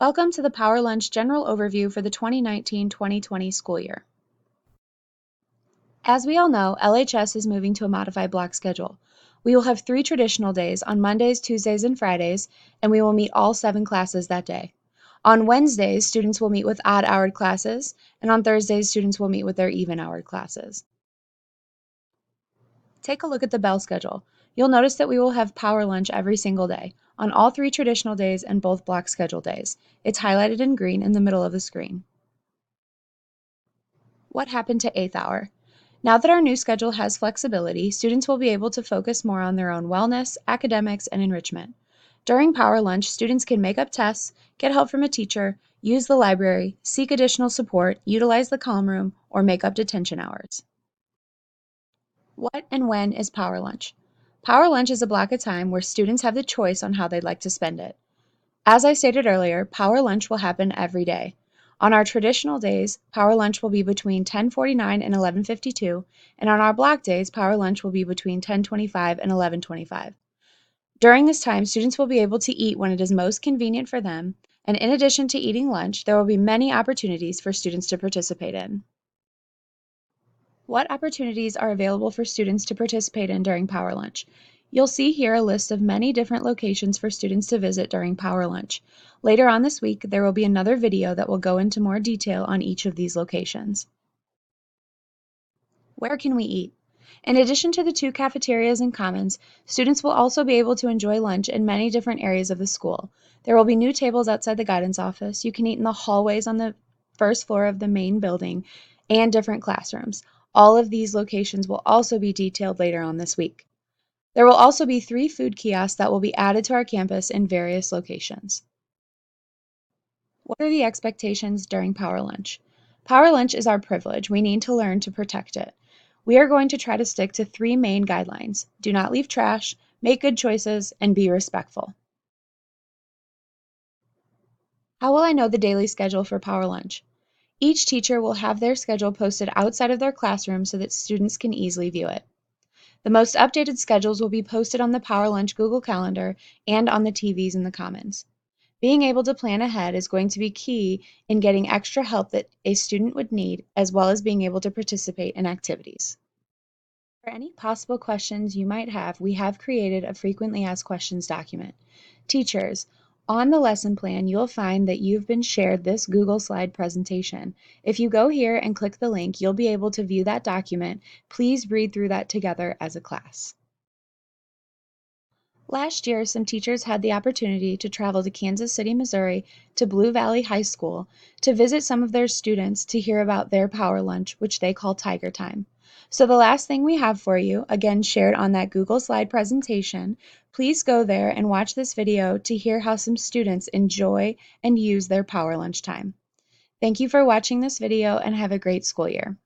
Welcome to the Power Lunch General Overview for the 2019-2020 school year. As we all know, LHS is moving to a modified block schedule. We will have 3 traditional days on Mondays, Tuesdays, and Fridays, and we will meet all 7 classes that day. On Wednesdays, students will meet with odd-houred classes, and on Thursdays, students will meet with their even-houred classes. Take a look at the bell schedule. You'll notice that we will have Power Lunch every single day, on all 3 traditional days and both block schedule days. It's highlighted in green in the middle of the screen. What happened to 8th hour? Now that our new schedule has flexibility, students will be able to focus more on their own wellness, academics, and enrichment. During Power Lunch, students can make up tests, get help from a teacher, use the library, seek additional support, utilize the calm room, or make up detention hours. What and when is Power Lunch? Power Lunch is a block of time where students have the choice on how they'd like to spend it. As I stated earlier, Power Lunch will happen every day. On our traditional days, Power Lunch will be between 10:49 and 11:52, and on our block days, Power Lunch will be between 10:25 and 11:25. During this time, students will be able to eat when it is most convenient for them, and in addition to eating lunch, there will be many opportunities for students to participate in. What opportunities are available for students to participate in during Power Lunch? You'll see here a list of many different locations for students to visit during Power Lunch. Later on this week, there will be another video that will go into more detail on each of these locations. Where can we eat? In addition to the 2 cafeterias and commons, students will also be able to enjoy lunch in many different areas of the school. There will be new tables outside the guidance office. You can eat in the hallways on the first floor of the main building and different classrooms. All of these locations will also be detailed later on this week. There will also be 3 food kiosks that will be added to our campus in various locations. What are the expectations during Power Lunch? Power Lunch is our privilege. We need to learn to protect it. We are going to try to stick to 3 main guidelines. Do not leave trash, make good choices, and be respectful. How will I know the daily schedule for Power Lunch? Each teacher will have their schedule posted outside of their classroom so that students can easily view it. The most updated schedules will be posted on the Power Lunch Google Calendar and on the TVs in the Commons. Being able to plan ahead is going to be key in getting extra help that a student would need, as well as being able to participate in activities. For any possible questions you might have, we have created a frequently asked questions document. Teachers, on the lesson plan, you'll find that you've been shared this Google slide presentation. If you go here and click the link, you'll be able to view that document. Please read through that together as a class. Last year, some teachers had the opportunity to travel to Kansas City, Missouri, to Blue Valley High School to visit some of their students to hear about their Power Lunch, which they call Tiger Time. So the last thing we have for you, again shared on that Google slide presentation, please go there and watch this video to hear how some students enjoy and use their Power Lunch time. Thank you for watching this video and have a great school year.